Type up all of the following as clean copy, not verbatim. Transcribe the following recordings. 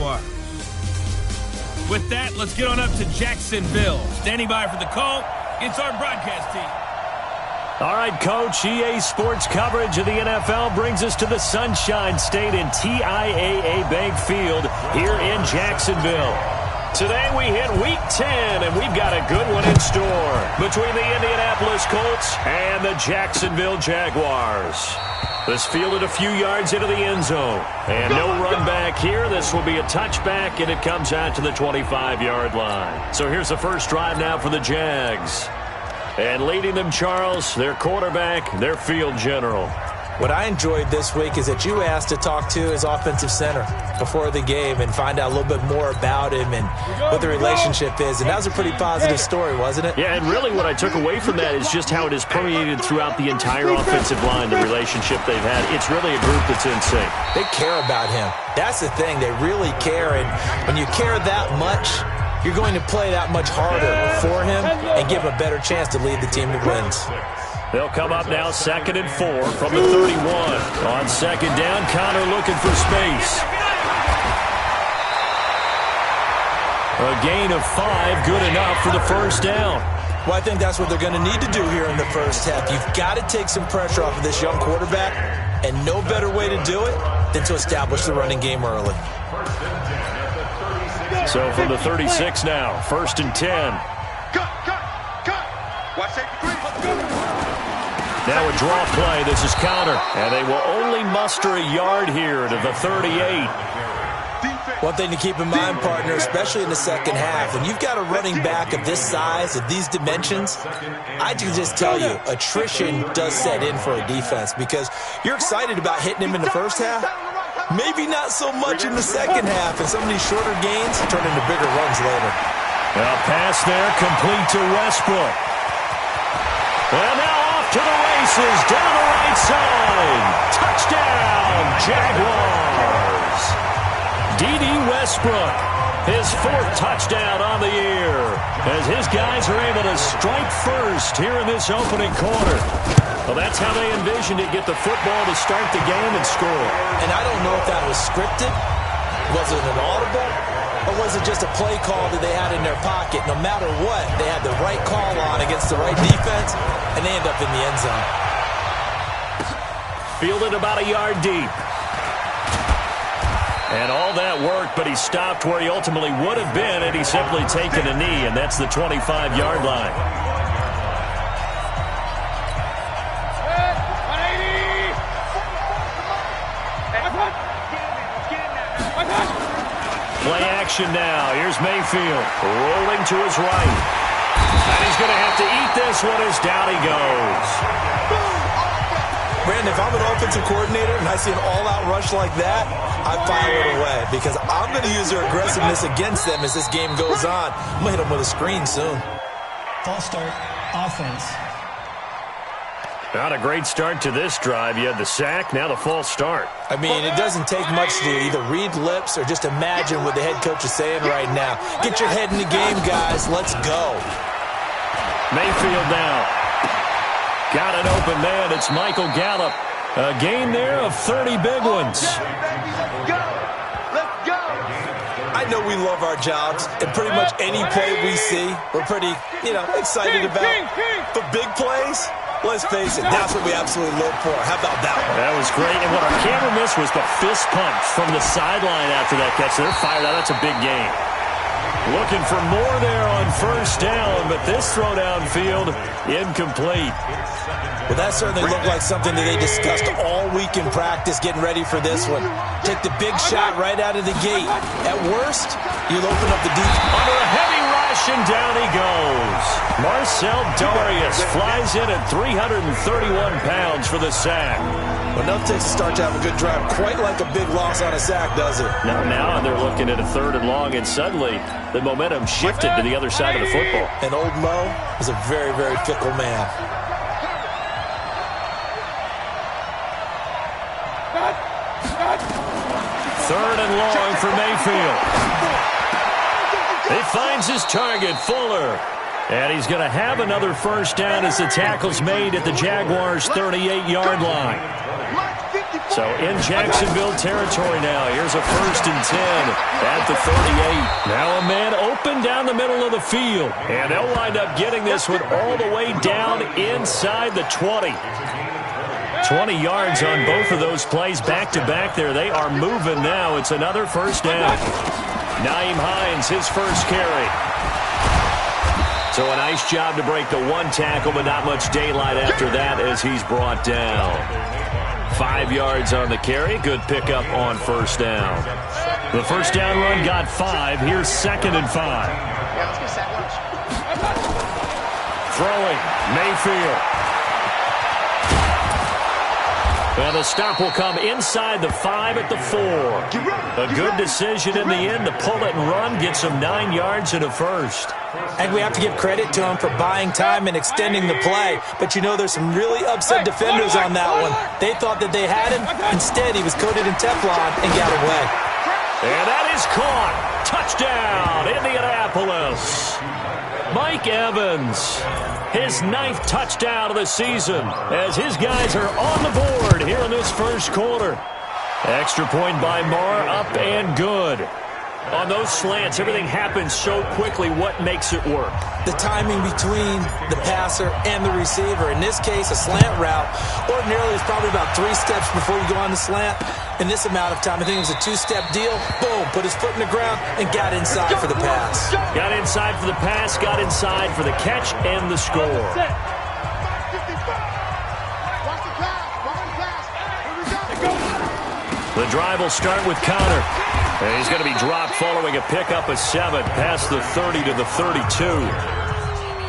Jaguars. With that, let's get on up to Jacksonville. Standing by for the call, it's our broadcast team. All right, Coach, EA Sports coverage of the NFL brings us to the Sunshine State in TIAA Bank Field here in Jacksonville. Today we hit Week 10, and we've got a good one in store between the Indianapolis Colts and the Jacksonville Jaguars. This fielded a few yards into the end zone. And no run back here. This will be a touchback, and it comes out to the 25-yard line. So here's the first drive now for the Jags. And leading them, Charles, their quarterback, their field general. What I enjoyed this week is that you asked to talk to his offensive center before the game and find out a little bit more about him and what the relationship is. And that was a pretty positive story, wasn't it? Yeah, and really what I took away from that is just how it has permeated throughout the entire offensive line, the relationship they've had. It's really a group that's in sync. They care about him. That's the thing. They really care. And when you care that much, you're going to play that much harder for him and give him a better chance to lead the team that wins. They'll come up now 2nd and 4 from the 31. On 2nd down, Connor looking for space. A gain of 5, good enough for the first down. Well, I think that's what they're going to need to do here in the first half. You've got to take some pressure off of this young quarterback, and no better way to do it than to establish the running game early. So from the 36 now, 1st and 10. Watch safety 3. Let's go. Now a draw play. This is counter. And they will only muster a yard here to the 38. One thing to keep in mind, partner, especially in the second half, when you've got a running back of this size, of these dimensions, I can just tell you, attrition does set in for a defense because you're excited about hitting him in the first half. Maybe not so much in the second half, and some of these shorter gains turn into bigger runs later. A pass there, complete to Westbrook. And now off to the races, down the right side. Touchdown, Jaguars. D.D. Westbrook, his 4th touchdown on the year, as his guys are able to strike first here in this opening quarter. Well, that's how they envisioned it, get the football to start the game and score. And I don't know if that was scripted, was it an audible, or was it just a play call that they had in their pocket? No matter what, they had the right call on against the right defense, and they end up in the end zone. Fielded about a yard deep. And all that worked, but he stopped where he ultimately would have been had he simply taken a knee, and that's the 25-yard line. Play action now. Here's Mayfield rolling to his right. And he's going to have to eat this one as down he goes. Brandon, if I'm an offensive coordinator and I see an all-out rush like that, I file it away because I'm going to use their aggressiveness against them as this game goes on. I'm going to hit them with a screen soon. False start, offense. Not a great start to this drive. You had the sack, now the false start. I mean, it doesn't take much to either read lips or just imagine what the head coach is saying right now. Get your head in the game, guys. Let's go. Mayfield now. Got an open man. It's Michael Gallup. A gain there of 30 big ones. I know we love our jobs, and pretty much any play we see, we're pretty, excited about. But big plays, let's face it, that's what we absolutely live for. How about that one? That was great, and what our camera missed was the fist pump from the sideline after that catch. They're fired out. That's a big gain. Looking for more there on 1st down, but this throw downfield, incomplete. Well, that certainly looked like something that they discussed all week in practice getting ready for this one. Take the big shot right out of the gate. At worst, you'll open up the deep. Under a heavy rush, and down he goes. Marcel Darius flies in at 331 pounds for the sack. Well, enough takes to start to have a good drive. Quite like a big loss on a sack, does it? Now they're looking at a 3rd and long, and suddenly the momentum shifted to the other side of the football. And old Mo is a very, very fickle man. Third and long for Mayfield. He finds his target, Fuller. And he's going to have another first down as the tackle's made at the Jaguars' 38-yard line. So in Jacksonville territory now. Here's a 1st and 10 at the 38. Now a man open down the middle of the field. And they'll wind up getting this one all the way down inside the 20. 20 yards on both of those plays back-to-back there. They are moving now. It's another 1st down. Nyheim Hines, his first carry. So a nice job to break the 1 tackle, but not much daylight after that as he's brought down. 5 yards on the carry. Good pickup on 1st down. The 1st down run got 5. Here's 2nd and 5. Throwing, Mayfield. And the stop will come inside the 5 at the 4. A good decision in the end to pull it and run. Gets him 9 yards and a 1st. And we have to give credit to him for buying time and extending the play. But you know, there's some really upset defenders on that one. They thought that they had him. Instead, he was coated in Teflon and got away. And that is caught. Touchdown, Indianapolis. Mike Evans, his 9th touchdown of the season as his guys are on the board here in this 1st quarter. Extra point by Marr, up and good. On those slants, everything happens so quickly. What makes it work? The timing between the passer and the receiver. In this case, a slant route. Ordinarily, it's probably about 3 steps before you go on the slant. In this amount of time, I think it was a 2-step deal. Boom, put his foot in the ground and got inside for the pass. Got inside for the pass, got inside for the catch and the score. The drive will start with Connor. And he's going to be dropped following a pickup of 7 past the 30 to the 32.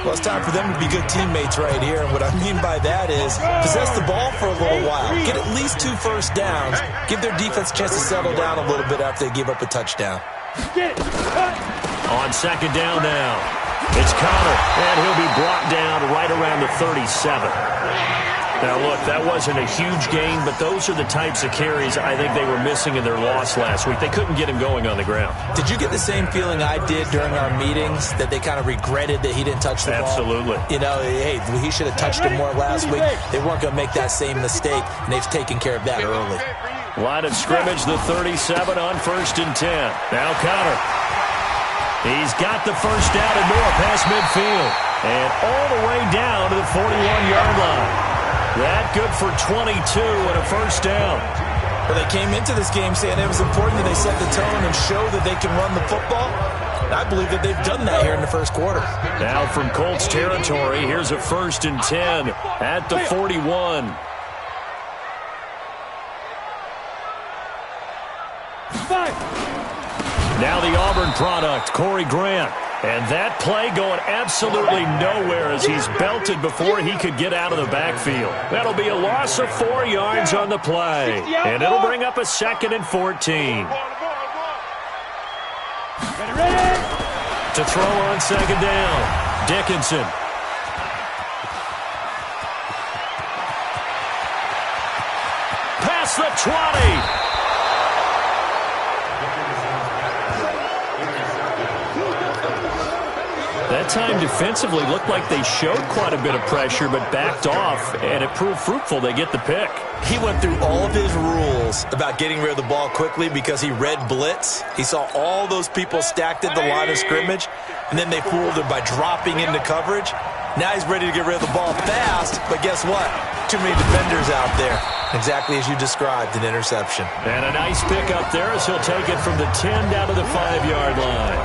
Well, it's time for them to be good teammates right here. And what I mean by that is possess the ball for a little while. Get at least 2 first downs. Give their defense a chance to settle down a little bit after they give up a touchdown. On 2nd down now, it's Connor. And he'll be brought down right around the 37. Now, look, that wasn't a huge gain, but those are the types of carries I think they were missing in their loss last week. They couldn't get him going on the ground. Did you get the same feeling I did during our meetings, that they kind of regretted that he didn't touch the ball? Absolutely. You know, hey, he should have touched him more last week. They weren't going to make that same mistake, and they've taken care of that early. Line of scrimmage, the 37 on 1st and 10. Now Connor. He's got the 1st down and more past midfield. And all the way down to the 41-yard line. That good for 22 and a 1st down. Well, they came into this game saying it was important that they set the tone and show that they can run the football. And I believe that they've done that here in the 1st quarter. Now from Colts territory, here's a 1st and 10 at the 41. Now the Auburn product, Corey Grant. And that play going absolutely nowhere as he's belted before he could get out of the backfield. That'll be a loss of 4 yards on the play. And it'll bring up a 2nd and 14. To throw on 2nd down, Dickinson. Past the 20. That time defensively looked like they showed quite a bit of pressure but backed off, and it proved fruitful. They get the pick. He went through all of his rules about getting rid of the ball quickly because he read blitz. He saw all those people stacked at the line of scrimmage, and then they fooled him by dropping into coverage. Now he's ready to get rid of the ball fast, but guess what? Too many defenders out there. Exactly as you described, an interception. And a nice pick up there as he'll take it from the 10 down to the 5-yard line.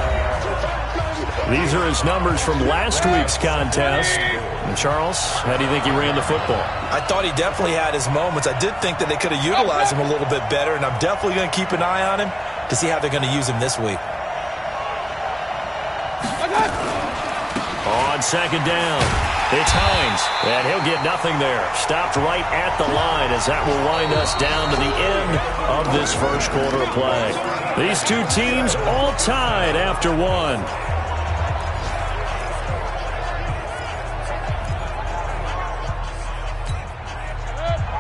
These are his numbers from last week's contest. And Charles, how do you think he ran the football? I thought he definitely had his moments. I did think that they could have utilized him a little bit better, and I'm definitely going to keep an eye on him to see how they're going to use him this week. On 2nd down, it's Hines, and he'll get nothing there. Stopped right at the line as that will wind us down to the end of this 1st quarter of play. These two teams all tied after 1.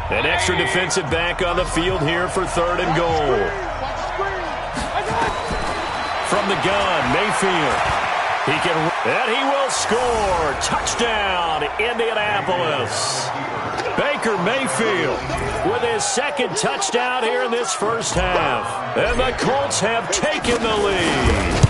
An extra defensive back on the field here for 3rd and goal. From the gun, Mayfield. And he will score. Touchdown, Indianapolis. Baker Mayfield with his second touchdown here in this first half. And the Colts have taken the lead.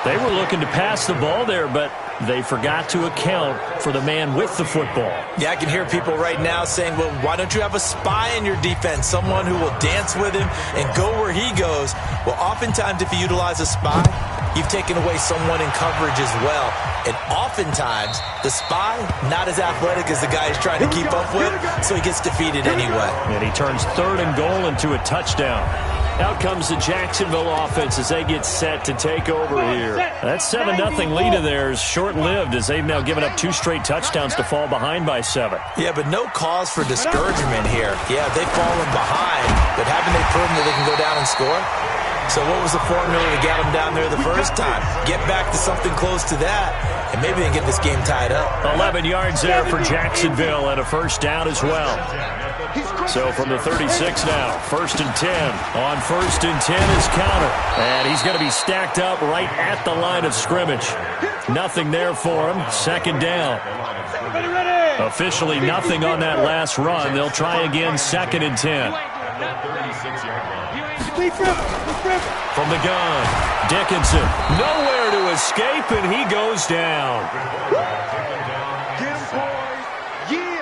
They were looking to pass the ball there, but they forgot to account for the man with the football. Yeah, I can hear people right now saying, well, why don't you have a spy in your defense, someone who will dance with him and go where he goes? Well, oftentimes if you utilize a spy, you've taken away someone in coverage as well. And oftentimes, the spy, not as athletic as the guy he's trying to keep up with, so he gets defeated anyway. And he turns 3rd and goal into a touchdown. Out comes the Jacksonville offense as they get set to take over here. That 7-0 lead of theirs short-lived as they've now given up 2 straight touchdowns to fall behind by 7. Yeah, but no cause for discouragement here. Yeah, they've fallen behind, but haven't they proven that they can go down and score? So what was the formula to get them down there the first time? Get back to something close to that, and maybe they get this game tied up. 11 yards there for Jacksonville and a first down as well. So from the 36 now, 1st and 10. On 1st and 10 is counter. And he's going to be stacked up right at the line of scrimmage. Nothing there for him. 2nd down. Officially nothing on that last run. They'll try again 2nd and 10. From the gun, Dickinson. Nowhere to escape, and he goes down.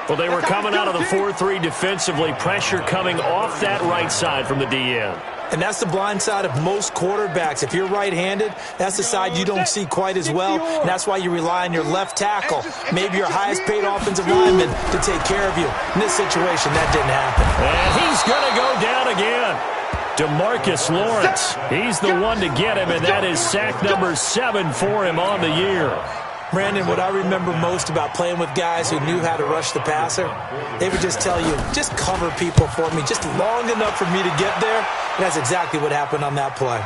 Well, they were coming out of the 4-3 defensively. Pressure coming off that right side from the DN. And that's the blind side of most quarterbacks. If you're right-handed, that's the side you don't see quite as well. And that's why you rely on your left tackle, maybe your highest-paid offensive lineman, to take care of you. In this situation, that didn't happen. And he's going to go down again. DeMarcus Lawrence. He's the one to get him, and that is sack number 7 for him on the year. Brandon, what I remember most about playing with guys who knew how to rush the passer, they would just tell you, just cover people for me, just long enough for me to get there. And that's exactly what happened on that play.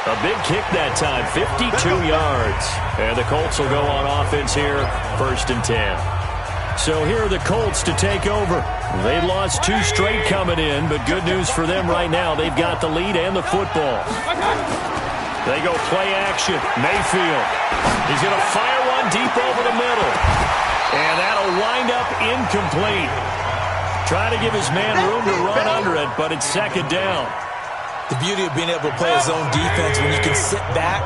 A big kick that time, 52 yards. And the Colts will go on offense here, 1st and 10. So here are the Colts to take over. They lost 2 straight coming in, but good news for them right now. They've got the lead and the football. They go play action. Mayfield. He's going to fire one deep over the middle. And that'll wind up incomplete. Trying to give his man room to run under it, but it's 2nd down. The beauty of being able to play his own defense when you can sit back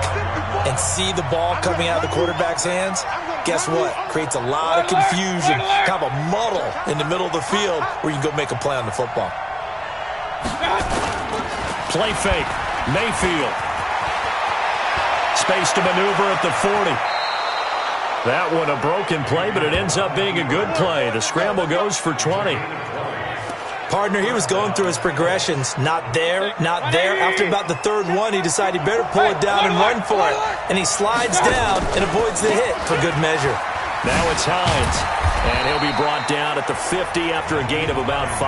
and see the ball coming out of the quarterback's hands, guess what? Creates a lot of confusion, kind of a muddle in the middle of the field where you can go make a play on the football. Play fake. Mayfield. Space to maneuver at the 40. That one a broken play, but it ends up being a good play. The scramble goes for 20. Partner, he was going through his progressions. Not there, not there. After about the 3rd one, he decided he better pull it down and run for it. And he slides down and avoids the hit for good measure. Now it's Hines. And he'll be brought down at the 50 after a gain of about 5.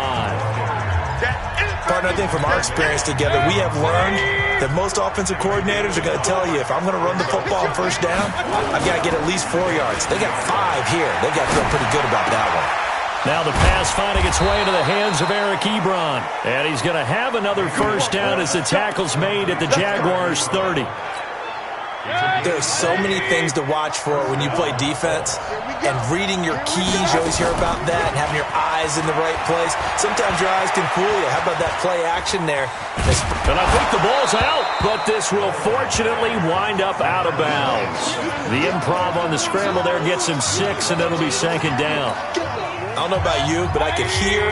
Partner, I think from our experience together, we have learned that most offensive coordinators are going to tell you, if I'm going to run the football on 1st down, I've got to get at least 4 yards. They got 5 here. They got to feel pretty good about that one. Now the pass finding its way into the hands of Eric Ebron. And he's going to have another 1st down as the tackle's made at the Jaguars' 30. There's so many things to watch for when you play defense, and reading your keys, you always hear about that, and having your eyes in the right place. Sometimes your eyes can fool you. How about that play action there? And I think the ball's out, but this will fortunately wind up out of bounds. The improv on the scramble there gets him 6, and it'll be 2nd down. I don't know about you, but I could hear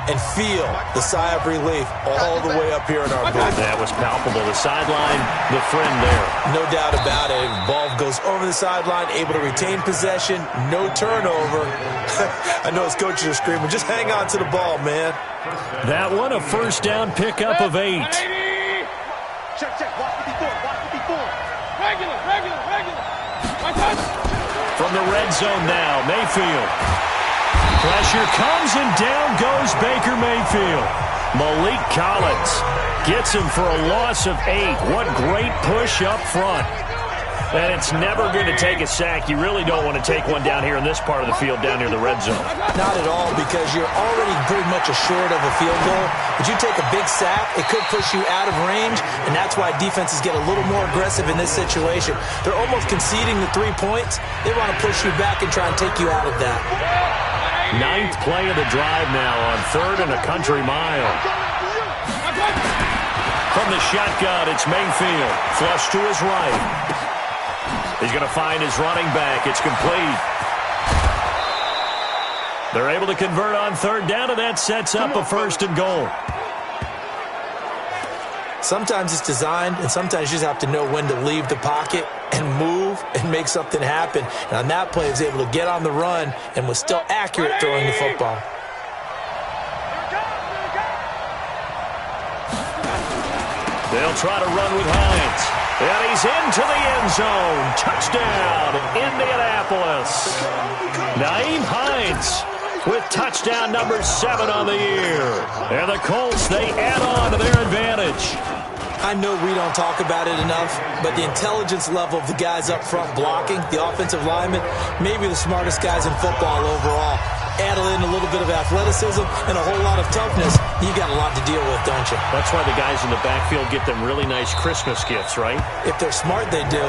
and feel the sigh of relief all the way up here in our booth. That was palpable. The sideline, the friend there. No doubt about it. Ball goes over the sideline, able to retain possession, no turnover. I know his coaches are screaming, just hang on to the ball, man. That one, a 1st down pickup of 8. Check, watch 54. Regular. From the red zone now, Mayfield. Pressure comes, and down goes Baker Mayfield. Malik Collins gets him for a loss of 8. What great push up front. And it's never good to take a sack. You really don't want to take one down here in this part of the field, down near the red zone. Not at all, because you're already pretty much assured of a field goal. But you take a big sack, it could push you out of range, and that's why defenses get a little more aggressive in this situation. They're almost conceding the 3 points. They want to push you back and try and take you out of that. 9th play of the drive now on 3rd and a country mile. From the shotgun, it's Mayfield. Flush to his right. He's going to find his running back. It's complete. They're able to convert on 3rd down, and that sets up a 1st and goal. Sometimes it's designed, and sometimes you just have to know when to leave the pocket and move and make something happen. And on that play, he was able to get on the run and was still accurate throwing the football. They'll try to run with Hines. And he's into the end zone. Touchdown, Indianapolis. Nyheim Hines with touchdown number 7 on the year. And the Colts, they add on to their advantage. I know we don't talk about it enough, but the intelligence level of the guys up front blocking, the offensive linemen, maybe the smartest guys in football overall. Add in a little bit of athleticism and a whole lot of toughness, you got a lot to deal with, don't you? That's why the guys in the backfield get them really nice Christmas gifts, right? If they're smart, they do.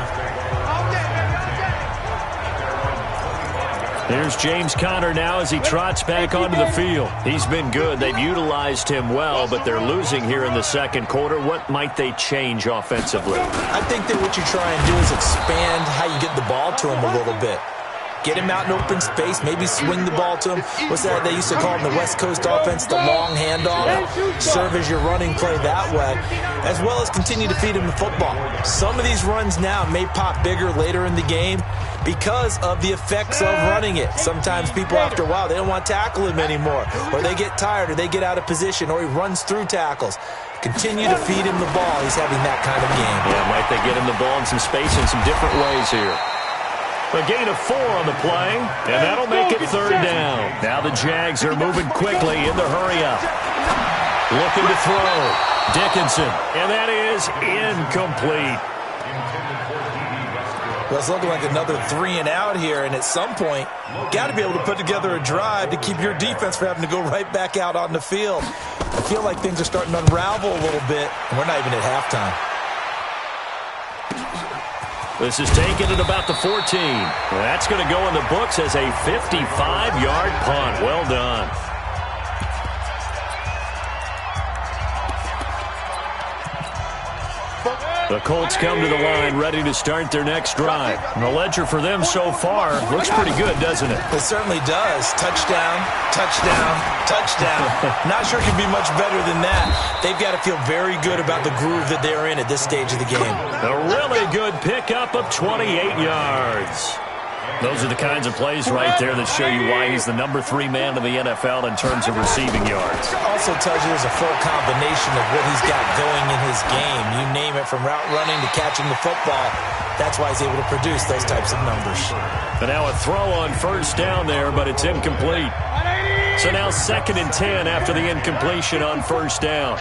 Here's James Conner now as he trots back onto the field. He's been good. They've utilized him well, but they're losing here in the 2nd quarter. What might they change offensively? I think that what you try and do is expand how you get the ball to him a little bit. Get him out in open space, maybe swing the ball to him. What's that they used to call in the West Coast offense, the long handoff? Serve as your running play that way, as well as continue to feed him the football. Some of these runs now may pop bigger later in the game because of the effects of running it. Sometimes people, after a while, they don't want to tackle him anymore, or they get tired, or they get out of position, or he runs through tackles. Continue to feed him the ball. He's having that kind of game. Yeah, might they get him the ball in some space in some different ways here. A gain of 4 on the play, and that'll make it 3rd down. Now the Jags are moving quickly in the hurry-up. Looking to throw. Dickinson, and that is incomplete. Well, it's looking like another 3 and out here, and at some point, got to be able to put together a drive to keep your defense from having to go right back out on the field. I feel like things are starting to unravel a little bit, and we're not even at halftime. This is taken at about the 14. That's going to go in the books as a 55-yard punt. Well done. The Colts come to the line ready to start their next drive. And the ledger for them so far looks pretty good, doesn't it? It certainly does. Touchdown, touchdown, touchdown. Not sure it can be much better than that. They've got to feel very good about the groove that they're in at this stage of the game. A really good pickup of 28 yards. Those are the kinds of plays right there that show you why he's the number 3 man in the NFL in terms of receiving yards. Also tells you there's a full combination of what he's got going in his game. You name it, from route running to catching the football. That's why he's able to produce those types of numbers. And now a throw on 1st down there, but it's incomplete. So now 2nd and 10 after the incompletion on 1st down.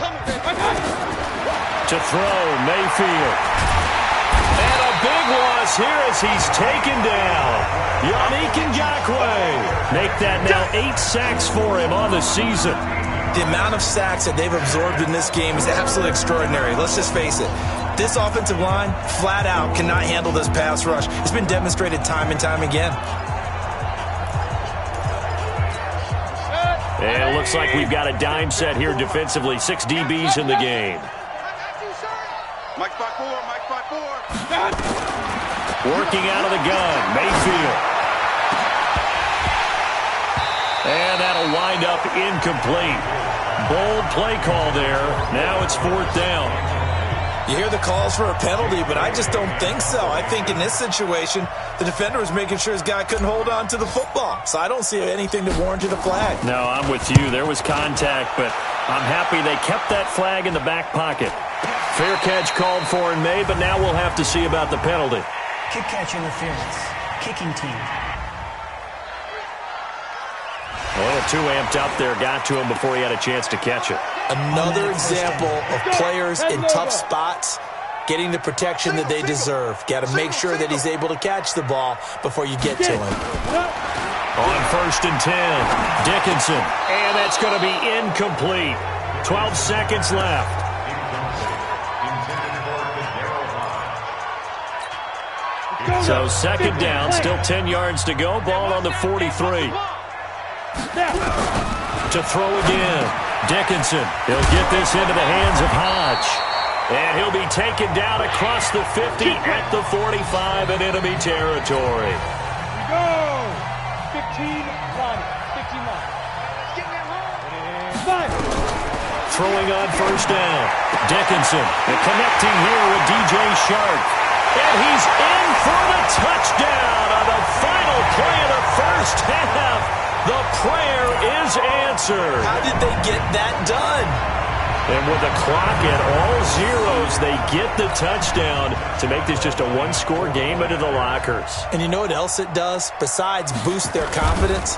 To throw, Mayfield. And a big loss here as he's taken down. Yannick Ngakoue. Make that now 8 sacks for him on the season. The amount of sacks that they've absorbed in this game is absolutely extraordinary. Let's just face it. This offensive line, flat out, cannot handle this pass rush. It's been demonstrated time and time again. And it looks like we've got a dime set here defensively. 6 DBs in the game. Mike spot 4, Mike spot 4. Working out of the gun, Mayfield. And that'll wind up incomplete. Bold play call there. Now it's 4th down. You hear the calls for a penalty, but I just don't think so. I think in this situation, the defender was making sure his guy couldn't hold on to the football. So I don't see anything to warrant a flag. No, I'm with you. There was contact, but I'm happy they kept that flag in the back pocket. Fair catch called for and made, but now we'll have to see about the penalty. Kick catch interference. Kicking team. A little too amped up there. Got to him before he had a chance to catch it. Another example of players in tough spots getting the protection that they deserve. Got to make sure that he's able to catch the ball before you get to him. On 1st and 10, Dickinson. And that's going to be incomplete. 12 seconds left. So 2nd down, still 10 yards to go. Ball on the 43. To throw again. Dickinson. He'll get this into the hands of Hodge. And he'll be taken down across the 50 at the 45 in enemy territory. Go! 15-1. 15-1. Throwing on 1st down. Dickinson. And connecting here with DJ Shark. And he's in for the touchdown on the final play of the 1st half. The prayer is answered. How did they get that done? And with the clock at all zeros, they get the touchdown to make this just a one-score game into the lockers. And you know what else it does besides boost their confidence?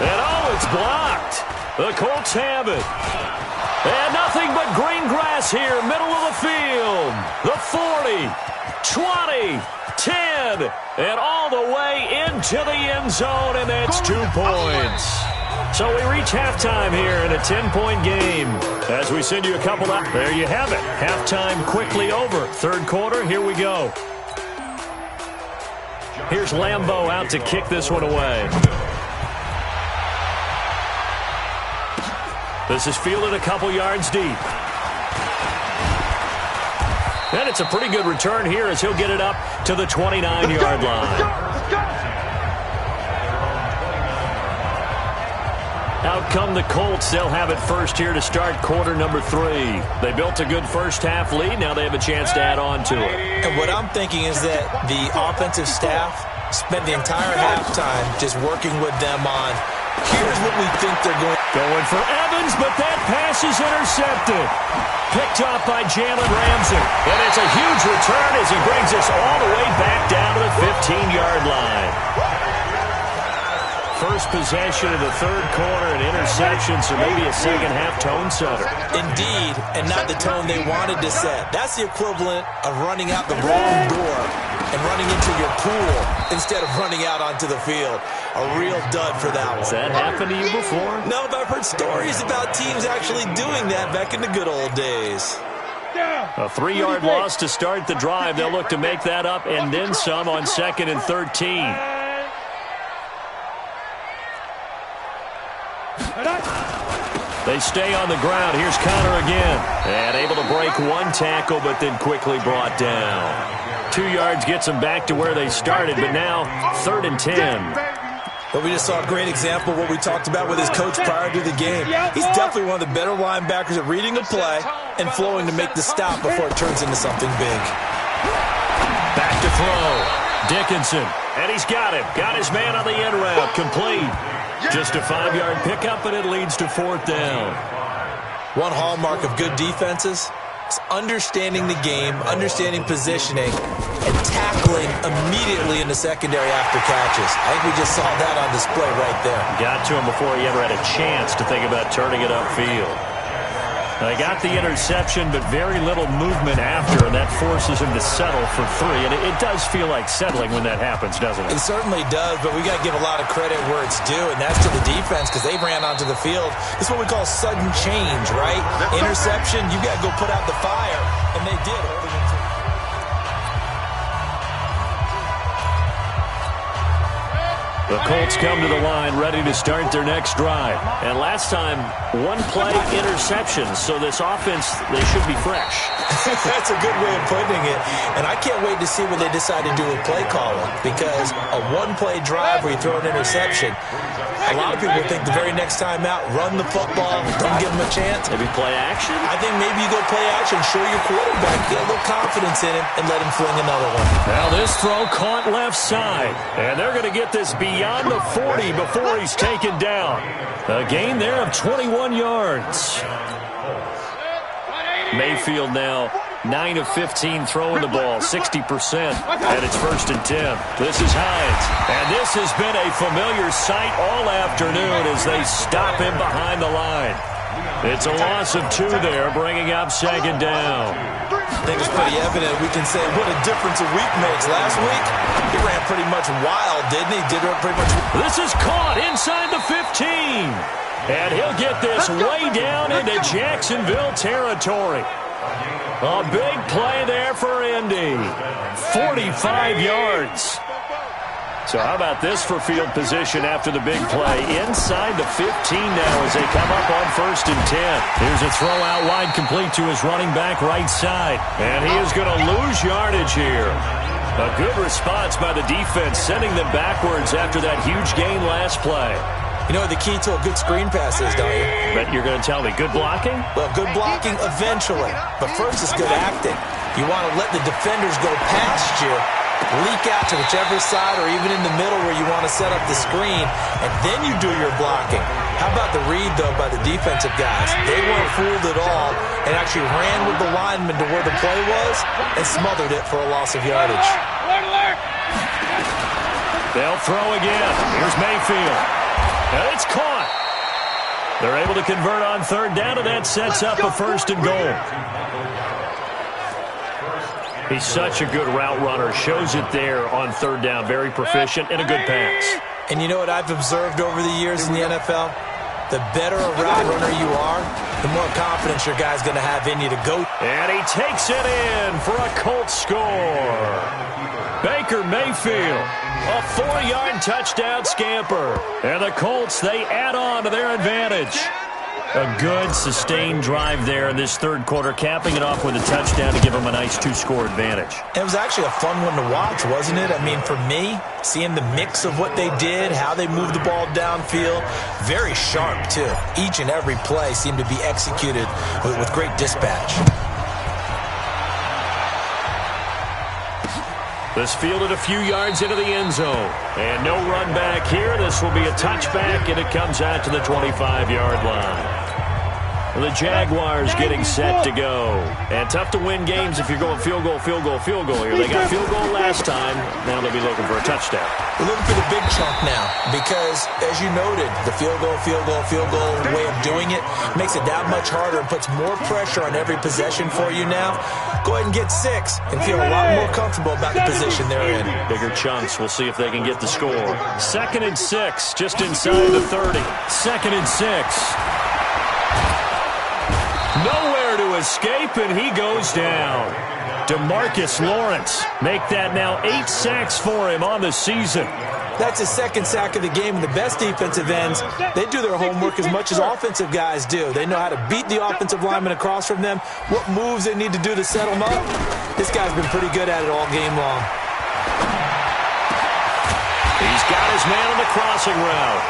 And it's blocked. The Colts have it. And nothing but green grass here, middle of the field. The 40, 20, 10, and all the way into the end zone, and that's 2 points. So we reach halftime here in a 10-point game. As we send you a couple out, there you have it. Halftime quickly over. 3rd quarter, here we go. Here's Lambeau out to kick this one away. This is fielded a couple yards deep. And it's a pretty good return here as he'll get it up to the 29-yard line. Out come the Colts. They'll have it first here to start quarter number 3. They built a good first-half lead. Now they have a chance to add on to it. And what I'm thinking is that the offensive staff spent the entire halftime just working with them on, here's what we think they're going. Going for Evans, but that pass is intercepted. Picked off by Jalen Ramsey. And it's a huge return as he brings us all the way back down to the 15-yard line. First possession of the 3rd quarter, an interception, so maybe a second-half tone setter. Indeed, and not the tone they wanted to set. That's the equivalent of running out the wrong door and running into your pool instead of running out onto the field. A real dud for that one. Has that happened to you before? No, but I've heard stories about teams actually doing that back in the good old days. A 3-yard loss to start the drive. They'll look to make that up and then some on 2nd and 13. They stay on the ground. Here's Connor again. And able to break one tackle, but then quickly brought down. 2 yards gets them back to where they started, but now 3rd and 10. But we just saw a great example of what we talked about with his coach prior to the game. He's definitely one of the better linebackers at reading a play and flowing to make the stop before it turns into something big. Back to throw. Dickinson. And he's got him. Got his man on the end route. Complete. Just a 5-yard pickup, and it leads to 4th down. One hallmark of good defenses is understanding the game, understanding positioning, and tackling immediately in the secondary after catches. I think we just saw that on display right there. Got to him before he ever had a chance to think about turning it upfield. They got the interception, but very little movement after, and that forces him to settle for 3. And it does feel like settling when that happens, doesn't it? It certainly does, but we got to give a lot of credit where it's due, and that's to the defense because they ran onto the field. It's what we call sudden change, right? Interception, you got to go put out the fire, and they did. The Colts come to the line ready to start their next drive. And last time, 1-play interception. So this offense, they should be fresh. That's a good way of putting it. And I can't wait to see what they decide to do with play calling. Because a 1-play drive where you throw an interception, a lot of people think the very next time out, run the football, don't give them a chance. Maybe play action? I think maybe you go play action, show your quarterback, get a little confidence in him, and let him fling another one. Now this throw caught left side. And they're going to get this beyond the 40 before he's taken down. A gain there of 21 yards. Mayfield now 9 of 15 throwing the ball, 60%. And it's 1st and 10. This is Hines. And this has been a familiar sight all afternoon as they stop him behind the line. It's a loss of 2 there, bringing up second down. I think it's pretty evident. We can say what a difference a week makes. Last week, he ran pretty much wild, didn't he? Did it pretty much. This is caught inside the 15. And he'll get this way down into Jacksonville territory. A big play there for Indy. 45 yards. So how about this for field position after the big play? Inside the 15 now as they come up on 1st and 10. Here's a throw out wide complete to his running back right side. And he is going to lose yardage here. A good response by the defense, sending them backwards after that huge gain last play. You know what the key to a good screen pass is, don't you? But you're going to tell me, good blocking? Well, good blocking eventually. But first it's good acting. You want to let the defenders go past you, leak out to whichever side or even in the middle where you want to set up the screen, and then you do your blocking. How about the read, though, by the defensive guys? They weren't fooled at all and actually ran with the lineman to where the play was and smothered it for a loss of yardage. They'll throw again. Here's Mayfield. And it's caught. They're able to convert on 3rd down, and that sets up a 1st and goal. He's such a good route runner. Shows it there on 3rd down. Very proficient and a good pass. And you know what I've observed over the years in the NFL? The better a route runner you are, the more confidence your guy's going to have in you to go. And he takes it in for a Colts score. Baker Mayfield, a 4-yard touchdown scamper. And the Colts, they add on to their advantage. A good, sustained drive there in this 3rd quarter, capping it off with a touchdown to give them a nice 2-score advantage. It was actually a fun one to watch, wasn't it? I mean, for me, seeing the mix of what they did, how they moved the ball downfield, very sharp, too. Each and every play seemed to be executed with great dispatch. This fielded a few yards into the end zone. And no run back here. This will be a touchback, and it comes out to the 25-yard line. The Jaguars getting set to go. And tough to win games if you're going field goal, field goal, field goal here. They got field goal last time. Now they'll be looking for a touchdown. We're looking for the big chunk now because, as you noted, the field goal way of doing it makes it that much harder and puts more pressure on every possession for you now. Go ahead and get 6 and feel a lot more comfortable about the position they're in. Bigger chunks. We'll see if they can get the score. 2nd and 6, just inside the 30. 2nd and 6. Nowhere to escape, and he goes down. DeMarcus Lawrence, make that now 8 sacks for him on the season. That's his 2nd sack of the game, and the best defensive ends, they do their homework as much as offensive guys do. They know how to beat the offensive lineman across from them, what moves they need to do to set them up. This guy's been pretty good at it all game long. He's got his man on the crossing route.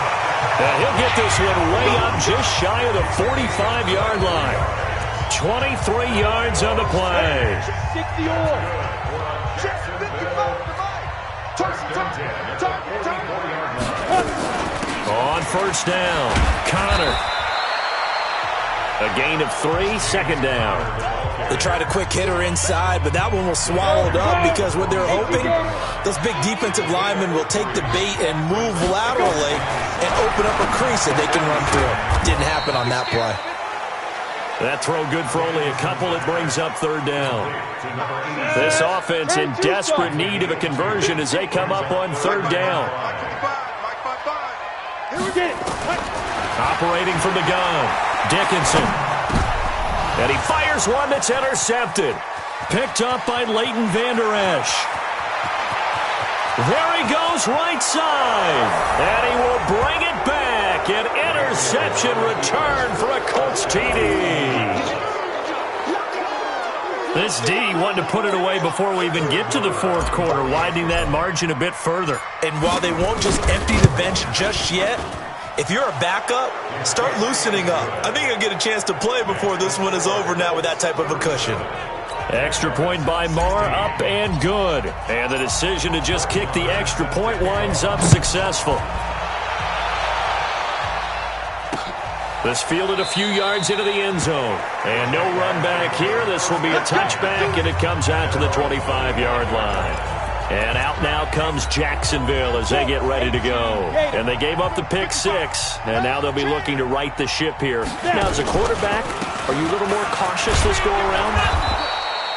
And he'll get this one way up just shy of the 45-yard line. 23 yards on the play. On 1st down, Connor. A gain of 3, 2nd down. They tried a quick hitter inside, but that one was swallowed up because what they're hoping, those big defensive linemen will take the bait and move laterally and open up a crease that they can run through. Didn't happen on that play. That throw good for only a couple. It brings up 3rd down. This offense in desperate need of a conversion as they come up on 3rd down. Operating from the gun, Dickinson. And he fires one that's intercepted. Picked up by Leighton Vander Esch. There he goes right side. And he will bring it back. An interception return for a Colts TD. This D wanted to put it away before we even get to the 4th quarter, widening that margin a bit further. And while they won't just empty the bench just yet, if you're a backup, start loosening up. I think you'll get a chance to play before this one is over now with that type of a cushion. Extra point by Marr, up and good. And the decision to just kick the extra point winds up successful. This fielded a few yards into the end zone. And no run back here. This will be a touchback, and it comes out to the 25-yard line. And out now comes Jacksonville as they get ready to go. And they gave up the pick 6, and now they'll be looking to right the ship here. Now, as a quarterback, are you a little more cautious this go around?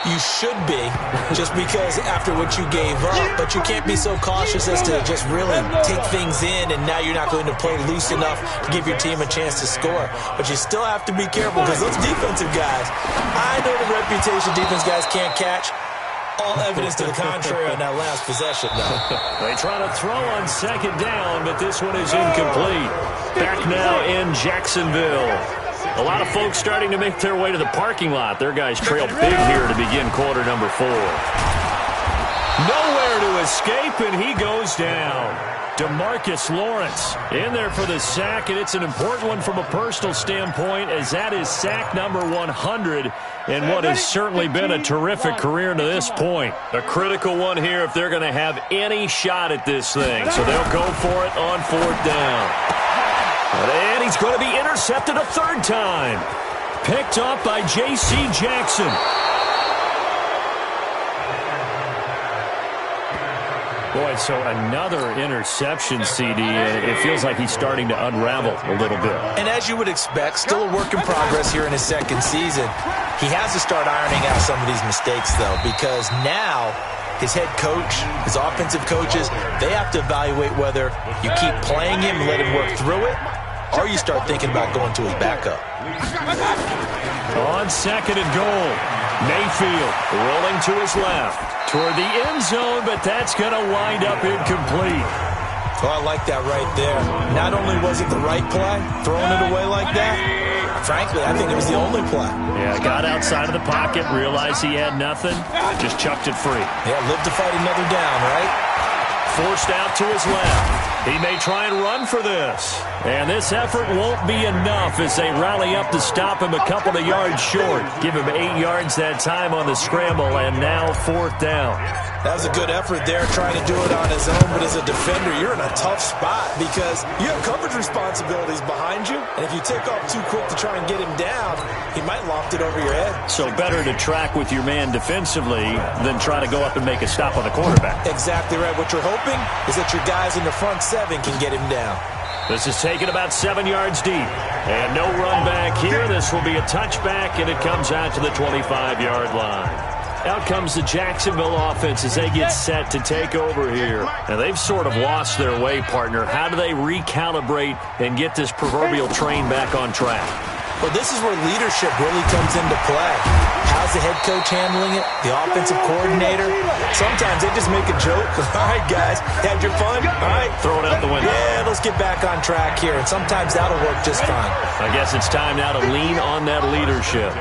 You should be, just because after what you gave up, but you can't be so cautious as to just really take things in, and now you're not going to play loose enough to give your team a chance to score. But you still have to be careful because those defensive guys, I know the reputation defense guys can't catch. All evidence to the contrary on that last possession, though. They try to throw on second down, but this one is incomplete. Back now in Jacksonville. A lot of folks starting to make their way to the parking lot. Their guys trail big here to begin quarter number 4. Nowhere to escape, and he goes down. DeMarcus Lawrence in there for the sack, and it's an important one from a personal standpoint, as that is sack number 100 in what has certainly been a terrific career to this point. A critical one here if they're going to have any shot at this thing. So they'll go for it on 4th down. And he's going to be intercepted a 3rd time. Picked up by J.C. Jackson. Boy, so another interception, CD. It feels like he's starting to unravel a little bit. And as you would expect, still a work in progress here in his 2nd season. He has to start ironing out some of these mistakes, though, because now his head coach, his offensive coaches, they have to evaluate whether you keep playing him and let him work through it, or you start thinking about going to his backup. On 2nd and goal, Mayfield rolling to his left toward the end zone, but that's going to wind up incomplete. Oh, I like that right there. Not only was it the right play, throwing it away like that, frankly, I think it was the only play. Yeah, got outside of the pocket, realized he had nothing, just chucked it free. Yeah, live to fight another down, right? Forced out to his left. He may try and run for this. And this effort won't be enough as they rally up to stop him a couple of yards short. Give him 8 yards that time on the scramble, and now 4th down. That was a good effort there, trying to do it on his own. But as a defender, you're in a tough spot because you have coverage responsibilities behind you. And if you take off too quick to try and get him down, he might loft it over your head. So better to track with your man defensively than try to go up and make a stop on the quarterback. Exactly right. What you're hoping is that your guys in the front 7 can get him down. This is taken about 7 yards deep. And no run back here. This will be a touchback, and it comes out to the 25-yard line. Out comes the Jacksonville offense as they get set to take over here. And they've sort of lost their way, partner. How do they recalibrate and get this proverbial train back on track? Well, this is where leadership really comes into play. How's the head coach handling it? The offensive coordinator? Sometimes they just make a joke. All right, guys, had your fun? All right. Throw it out the window. Yeah, let's get back on track here. And sometimes that'll work just fine. I guess it's time now to lean on that leadership.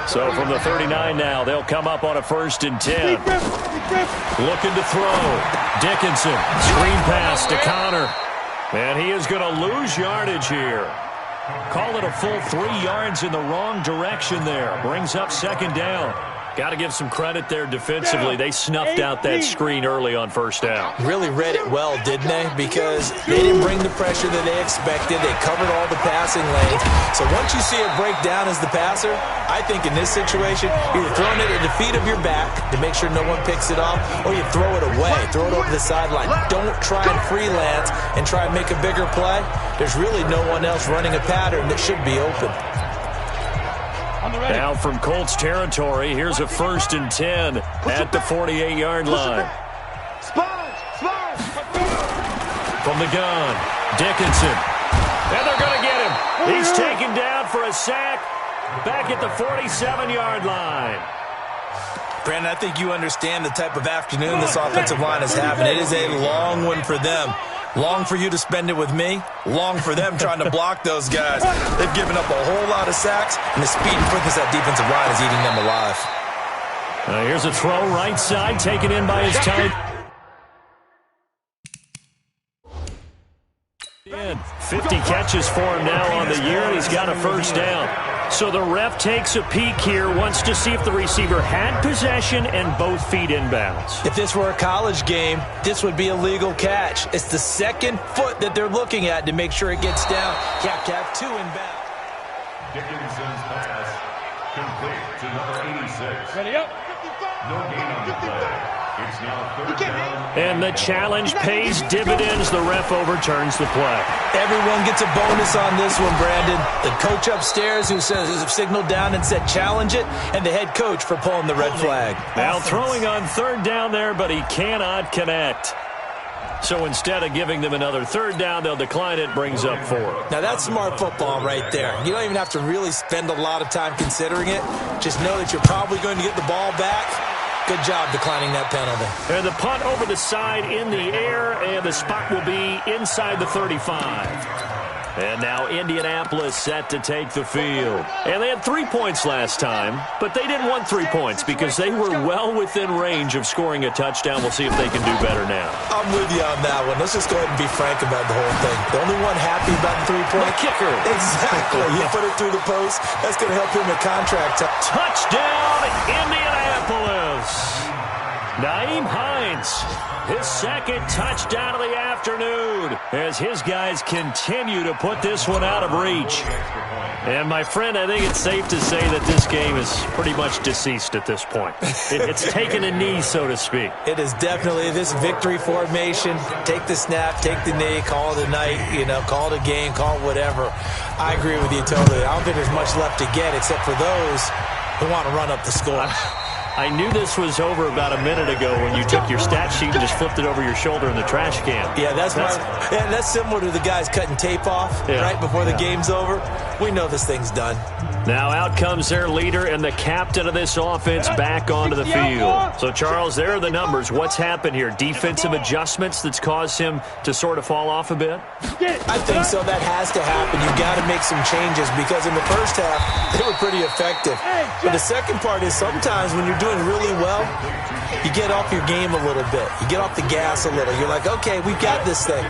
So from the 39 now, they'll come up on a 1st and 10. Looking to throw. Dickinson, screen pass to Connor. And he is going to lose yardage here. Call it a full 3 yards in the wrong direction there. Brings up 2nd down. Got to give some credit there defensively. They snuffed out that screen early on 1st down. Really read it well, didn't they? Because they didn't bring the pressure that they expected. They covered all the passing lanes. So once you see it break down as the passer, I think in this situation, you're throwing it at the feet of your back to make sure no one picks it off, or you throw it away, throw it over the sideline. Don't try and freelance and try and make a bigger play. There's really no one else running a pattern that should be open. Now from Colts territory, here's a 1st and 10 at the 48-yard line. From the gun, Dickinson. And they're going to get him. He's taken down for a sack back at the 47-yard line. Brandon, I think you understand the type of afternoon this offensive line is having. It is a long one for them. Long for you to spend it with me. Long for them trying to block those guys. They've given up a whole lot of sacks, and the speed and quickness of that defensive line is eating them alive. Here's a throw right side, taken in by his tight. 50 catches for him now on the year, and he's got a 1st down. So the ref takes a peek here, wants to see if the receiver had possession and both feet inbounds. If this were a college game, this would be a legal catch. It's the 2nd foot that they're looking at to make sure it gets down. You have to have 2 inbounds. Dickinson's pass complete to number 86. Ready up. No gain on the play. It's now third down. And the challenge pays dividends. The ref overturns the play. Everyone gets a bonus on this one, Brandon. The coach upstairs who signaled down and said challenge it, and the head coach for pulling the red flag. Now throwing on third down there, but he cannot connect. So instead of giving them another third down, they'll decline it, brings up 4. Now that's smart football right there. You don't even have to really spend a lot of time considering it. Just know that you're probably going to get the ball back. Good job declining that penalty. And the punt over the side in the air, and the spot will be inside the 35. And now Indianapolis set to take the field. And they had 3 points last time, but they didn't want 3 points because they were well within range of scoring a touchdown. We'll see if they can do better now. I'm with you on that one. Let's just go ahead and be frank about the whole thing. The only one happy about the 3-point kicker. Exactly. You put it through the post. That's going to help him with contract. Touchdown, Indianapolis. Nyheim Hines, his second touchdown of the afternoon as his guys continue to put this one out of reach. And, my friend, I think it's safe to say that this game is pretty much deceased at this point. It's taken a knee, so to speak. It is definitely this victory formation. Take the snap, take the knee, call it a night, call it a game, call it whatever. I agree with you totally. I don't think there's much left to get except for those who want to run up the score. I knew this was over about a minute ago when you took your stat sheet and just flipped it over your shoulder in the trash can. Yeah, that's similar to the guys cutting tape off right before the game's over. We know this thing's done. Now out comes their leader and the captain of this offense back onto the field. So, Charles, there are the numbers. What's happened here? Defensive adjustments that's caused him to sort of fall off a bit? I think so. That has to happen. You've got to make some changes because in the first half, they were pretty effective. But the second part is sometimes when you're doing really well, you get off your game a little bit. You get off the gas a little. You're like, okay, we've got this thing.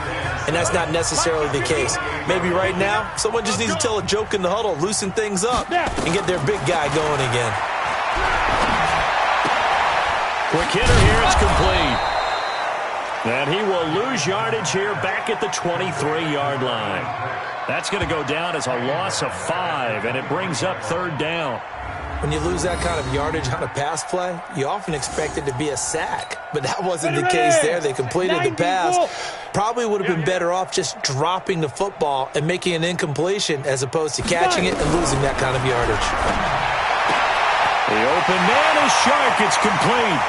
And that's not necessarily the case. Maybe right now, someone just needs to tell a joke in the huddle, loosen things up, and get their big guy going again. Quick hitter here, it's complete. And he will lose yardage here back at the 23-yard line. That's going to go down as a loss of 5, and it brings up third down. When you lose that kind of yardage on a pass play, you often expect it to be a sack. But that wasn't the case there. They completed the pass. Probably would have been better off just dropping the football and making an incompletion as opposed to catching it and losing that kind of yardage. The open man is Shark. It's complete.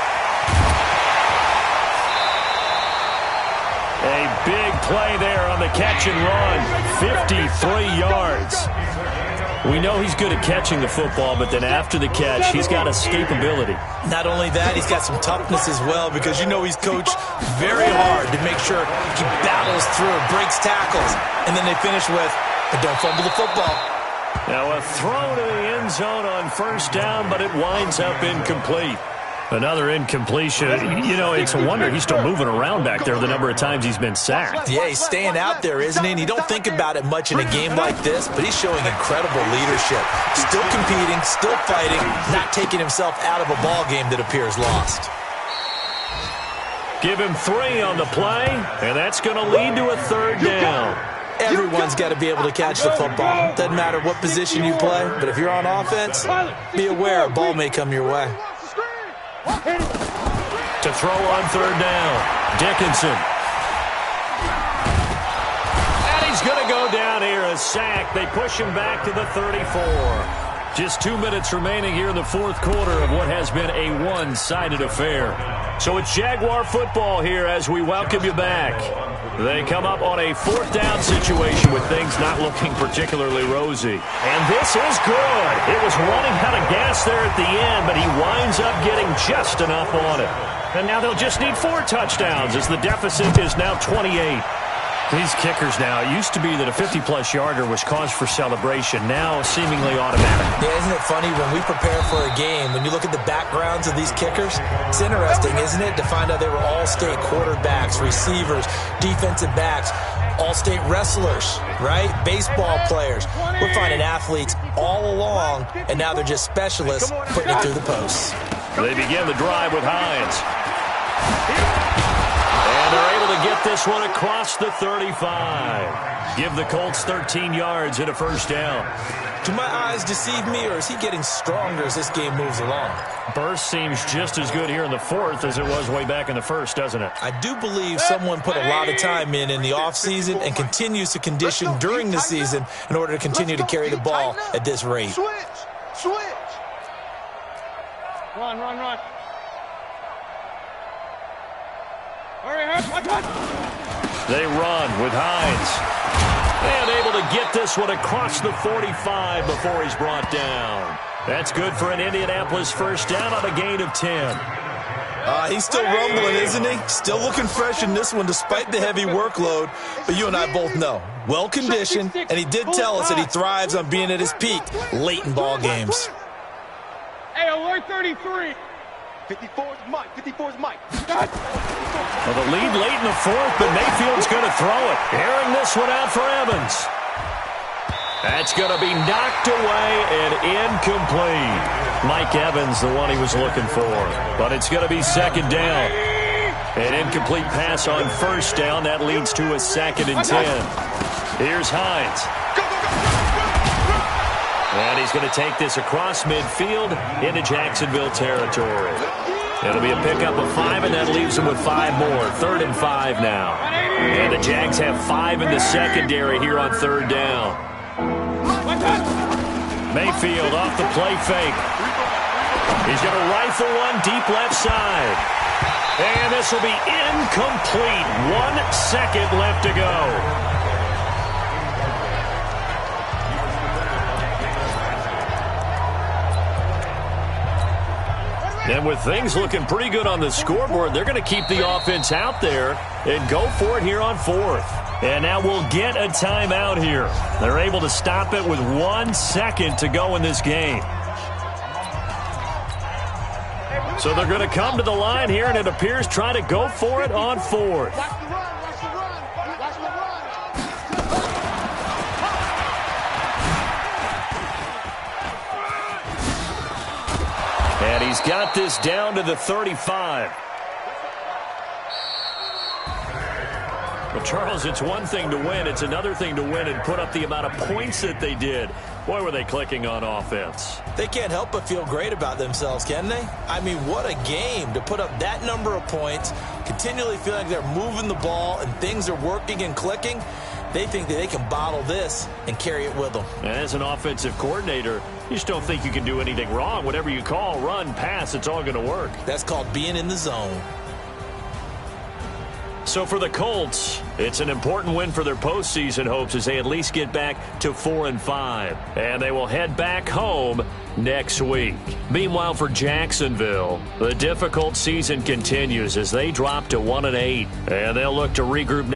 A big play there on the catch and run. 53 yards. We know he's good at catching the football, but then after the catch, he's got escapability. Not only that, he's got some toughness as well because you know he's coached very hard to make sure he battles through, breaks tackles, and then they finish with, don't fumble the football. Now a throw to the end zone on first down, but it winds up incomplete. Another incompletion. It's a wonder he's still moving around back there the number of times he's been sacked. Yeah, he's staying out there, isn't he? And you don't think about it much in a game like this, but he's showing incredible leadership. Still competing, still fighting, not taking himself out of a ball game that appears lost. Give him 3 on the play, and that's going to lead to a third down. Everyone's got to be able to catch the football. Doesn't matter what position you play, but if you're on offense, be aware a ball may come your way. To throw on third down, Dickinson. And he's going to go down here, a sack. They push him back to the 34. Just 2 minutes remaining here in the fourth quarter of what has been a one-sided affair. So it's Jaguar football here as we welcome you back. They come up on a fourth down situation with things not looking particularly rosy. And this is good. It was running out of gas there at the end, but he winds up getting just enough on it. And now they'll just need 4 touchdowns as the deficit is now 28. These kickers now, it used to be that a 50-plus yarder was cause for celebration, now seemingly automatic. Yeah, isn't it funny when we prepare for a game, when you look at the backgrounds of these kickers, it's interesting, isn't it, to find out they were all-state quarterbacks, receivers, defensive backs, all-state wrestlers, right? Baseball players. We're finding athletes all along, and now they're just specialists putting it through the posts. They begin the drive with Hines. And they're able to to get this one across the 35. Give the Colts 13 yards and a first down. Do my eyes deceive me, or is he getting stronger as this game moves along? Burst seems just as good here in the fourth as it was way back in the first, doesn't it? I do believe someone put a lot of time in the offseason and continues to condition during the season in order to continue to carry the ball at this rate. Switch. Run. Hurry, watch. They run with Hines. And able to get this one across the 45 before he's brought down. That's good for an Indianapolis first down on a gain of 10. He's still rumbling, isn't he? Still looking fresh in this one despite the heavy workload. But you and I both know, well-conditioned, and he did tell us that he thrives on being at his peak late in ball games. Hey, alert 33. 54's Mike. Well, the lead late in the fourth, but Mayfield's going to throw it. Airing this one out for Evans. That's going to be knocked away and incomplete. Mike Evans, the one he was looking for. But it's going to be second down. An incomplete pass on first down. That leads to a 2nd and 10. Here's Hines. And he's going to take this across midfield into Jacksonville territory. It'll be a pickup of 5, and that leaves them with 5 more. 3rd and 5 now. And the Jags have 5 in the secondary here on 3rd down. Mayfield off the play fake. He's going to rifle one deep left side. And this will be incomplete. 1 second left to go. And with things looking pretty good on the scoreboard, they're going to keep the offense out there and go for it here on 4th. And now we'll get a timeout here. They're able to stop it with 1 second to go in this game. So they're going to come to the line here, and it appears try to go for it on 4th. And he's got this down to the 35. Well, Charles, it's one thing to win. It's another thing to win and put up the amount of points that they did. Boy, were they clicking on offense. They can't help but feel great about themselves, can they? I mean, what a game to put up that number of points, continually feel like they're moving the ball and things are working and clicking. They think that they can bottle this and carry it with them. And as an offensive coordinator, you just don't think you can do anything wrong. Whatever you call, run, pass, it's all going to work. That's called being in the zone. So for the Colts, it's an important win for their postseason hopes as they at least get back to 4-5. And they will head back home next week. Meanwhile, for Jacksonville, the difficult season continues as they drop to 1-8. And they'll look to regroup.